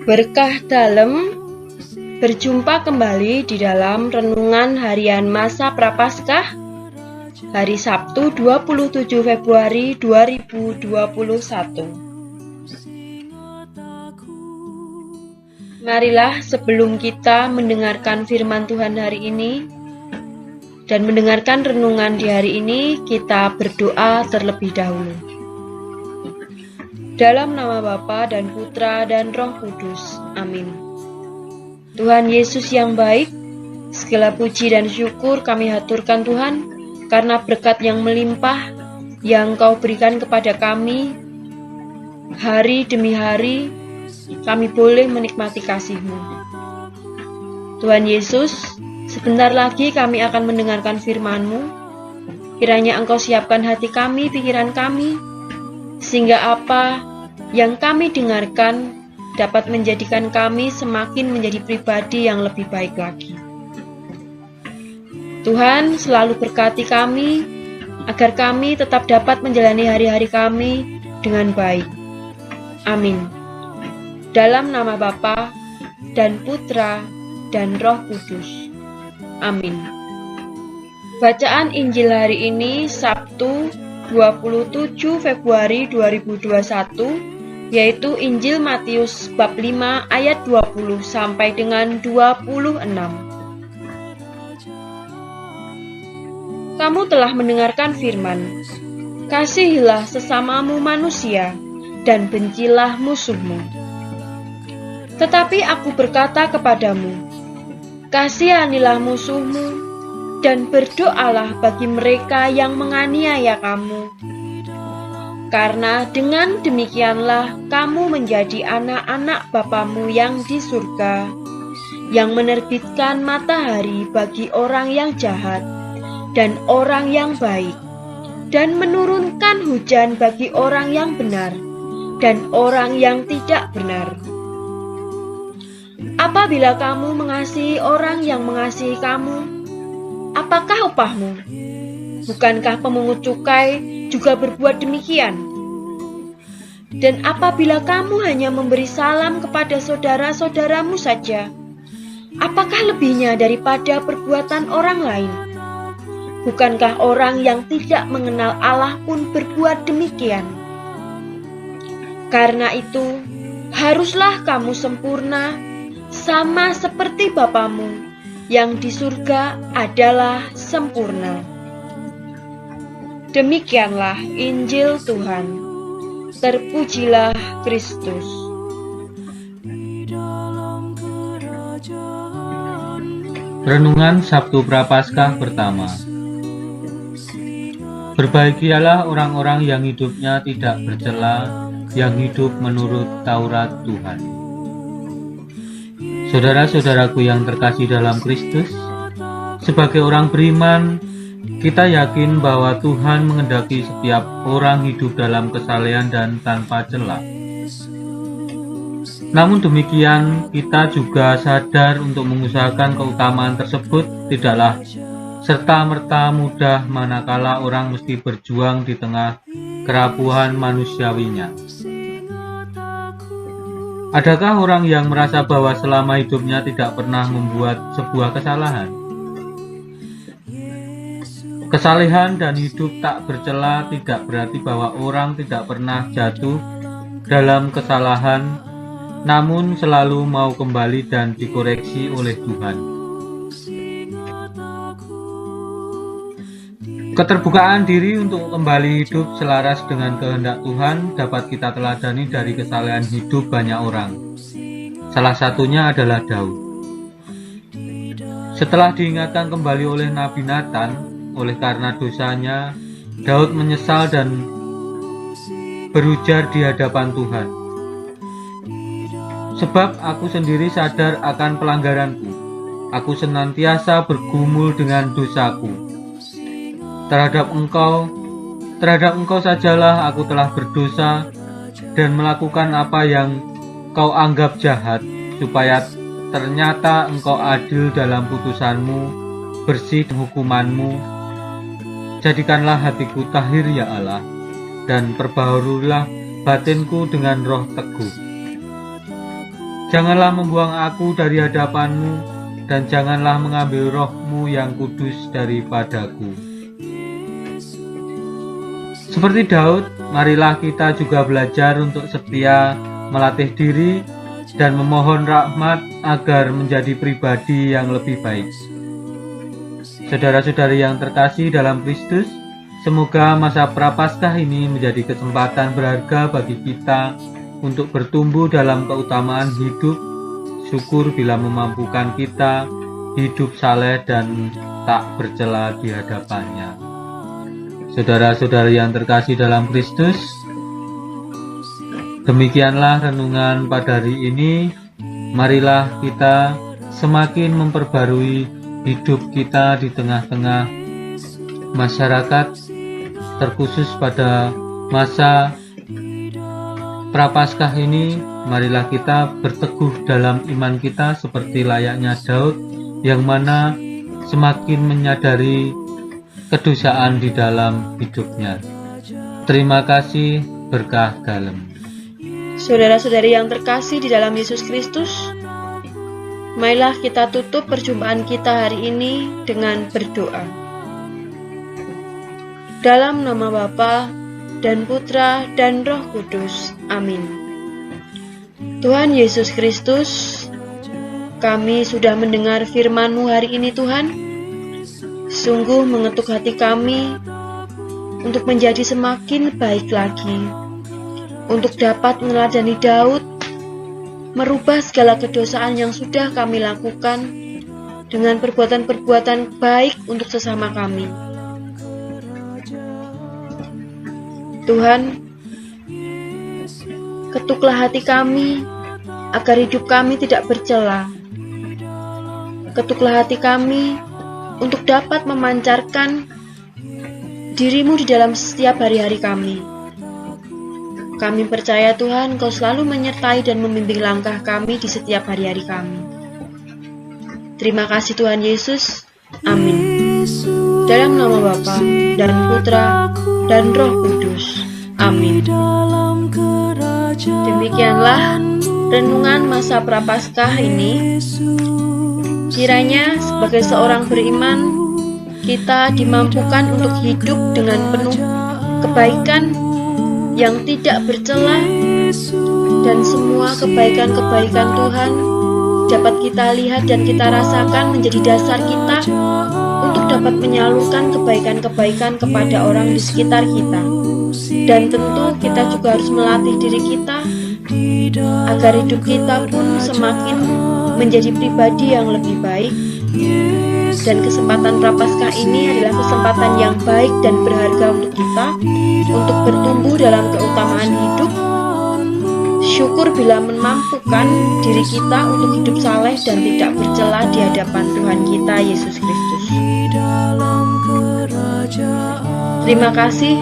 Berkah dalam berjumpa kembali di dalam renungan harian masa Prapaskah hari Sabtu 27 Februari 2021. Marilah sebelum kita mendengarkan firman Tuhan hari ini dan mendengarkan renungan di hari ini, kita berdoa terlebih dahulu. Dalam nama Bapa dan Putra dan Roh Kudus. Amin. Tuhan Yesus yang baik, segala puji dan syukur kami haturkan Tuhan, karena berkat yang melimpah yang Kau berikan kepada kami, hari demi hari kami boleh menikmati kasih-Mu. Tuhan Yesus, sebentar lagi kami akan mendengarkan firman-Mu. Kiranya Engkau siapkan hati kami, pikiran kami, sehingga apa yang kami dengarkan dapat menjadikan kami semakin menjadi pribadi yang lebih baik lagi. Tuhan selalu berkati kami, agar kami tetap dapat menjalani hari-hari kami dengan baik. Amin. Dalam nama Bapa dan Putra dan Roh Kudus. Amin. Bacaan Injil hari ini Sabtu 27 Februari 2021, yaitu Injil Matius bab 5 ayat 20 sampai dengan 26. Kamu telah mendengarkan firman, kasihilah sesamamu manusia dan bencilah musuhmu. Tetapi aku berkata kepadamu, kasihanilah musuhmu dan berdoalah bagi mereka yang menganiaya kamu. Karena dengan demikianlah kamu menjadi anak-anak Bapamu yang di surga, yang menerbitkan matahari bagi orang yang jahat dan orang yang baik, dan menurunkan hujan bagi orang yang benar dan orang yang tidak benar. Apabila kamu mengasihi orang yang mengasihi kamu, apakah upahmu? Bukankah pemungut cukai juga berbuat demikian? Dan apabila kamu hanya memberi salam kepada saudara-saudaramu saja, apakah lebihnya daripada perbuatan orang lain? Bukankah orang yang tidak mengenal Allah pun berbuat demikian? Karena itu, haruslah kamu sempurna, sama seperti Bapamu yang di surga adalah sempurna. Demikianlah Injil Tuhan. Terpujilah Kristus. Renungan Sabtu Prapaskah pertama. Berbahagialah orang-orang yang hidupnya tidak bercela, yang hidup menurut Taurat Tuhan. Saudara-saudaraku yang terkasih dalam Kristus, sebagai orang beriman, kita yakin bahwa Tuhan menghendaki setiap orang hidup dalam kesalehan dan tanpa cela. Namun demikian, kita juga sadar untuk mengusahakan keutamaan tersebut tidaklah serta-merta mudah, manakala orang mesti berjuang di tengah kerapuhan manusiawinya. Adakah orang yang merasa bahwa selama hidupnya tidak pernah membuat sebuah kesalahan? Kesalehan dan hidup tak bercela tidak berarti bahwa orang tidak pernah jatuh dalam kesalahan, namun selalu mau kembali dan dikoreksi oleh Tuhan. Keterbukaan diri untuk kembali hidup selaras dengan kehendak Tuhan dapat kita teladani dari kesalehan hidup banyak orang. Salah satunya adalah Daud. Setelah diingatkan kembali oleh Nabi Nathan, oleh karena dosanya, Daud menyesal dan berujar di hadapan Tuhan. Sebab aku sendiri sadar akan pelanggaranku. Aku senantiasa bergumul dengan dosaku. Terhadap engkau sajalah aku telah berdosa dan melakukan apa yang kau anggap jahat, supaya ternyata engkau adil dalam putusanmu, bersih hukumanmu. Jadikanlah hatiku tahir ya Allah, dan perbaharulah batinku dengan roh teguh. Janganlah membuang aku dari hadapan-Mu, dan janganlah mengambil roh-Mu yang kudus daripadaku. Seperti Daud, marilah kita juga belajar untuk setia, melatih diri, dan memohon rahmat agar menjadi pribadi yang lebih baik. Saudara-saudari yang terkasih dalam Kristus, semoga masa Prapaskah ini menjadi kesempatan berharga bagi kita untuk bertumbuh dalam keutamaan hidup, syukur bila memampukan kita hidup saleh dan tak bercela di hadapannya. Saudara-saudari yang terkasih dalam Kristus, demikianlah renungan pada hari ini. Marilah kita semakin memperbarui hidup kita di tengah-tengah masyarakat, terkhusus pada masa Prapaskah ini. Marilah kita berteguh dalam iman kita seperti layaknya Daud, yang mana semakin menyadari kedosaan di dalam hidupnya. Terima kasih, berkah dalem. Saudara-saudari yang terkasih di dalam Yesus Kristus, marilah kita tutup perjumpaan kita hari ini dengan berdoa. Dalam nama Bapa dan Putra dan Roh Kudus. Amin. Tuhan Yesus Kristus, kami sudah mendengar firman-Mu hari ini Tuhan. Sungguh mengetuk hati kami untuk menjadi semakin baik lagi, untuk dapat meneladani Daud, merubah segala kedosaan yang sudah kami lakukan dengan perbuatan-perbuatan baik untuk sesama kami. Tuhan, ketuklah hati kami agar hidup kami tidak bercela. Ketuklah hati kami untuk dapat memancarkan diri-Mu di dalam setiap hari-hari kami. Kami percaya Tuhan, Kau selalu menyertai dan membimbing langkah kami di setiap hari-hari kami. Terima kasih Tuhan Yesus. Amin. Dalam nama Bapa dan Putra dan Roh Kudus. Amin. Demikianlah renungan masa Prapaskah ini. Kiranya sebagai seorang beriman, kita dimampukan untuk hidup dengan penuh kebaikan yang tidak bercela, dan semua kebaikan-kebaikan Tuhan dapat kita lihat dan kita rasakan menjadi dasar kita untuk dapat menyalurkan kebaikan-kebaikan kepada orang di sekitar kita. Dan tentu kita juga harus melatih diri kita agar hidup kita pun semakin menjadi pribadi yang lebih baik. Dan kesempatan Prapaskah ini adalah kesempatan yang baik dan berharga untuk kita untuk bertumbuh dalam keutamaan hidup. Syukur bila memampukan diri kita untuk hidup saleh dan tidak bercela di hadapan Tuhan kita Yesus Kristus. Terima kasih,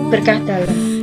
berkah dalam.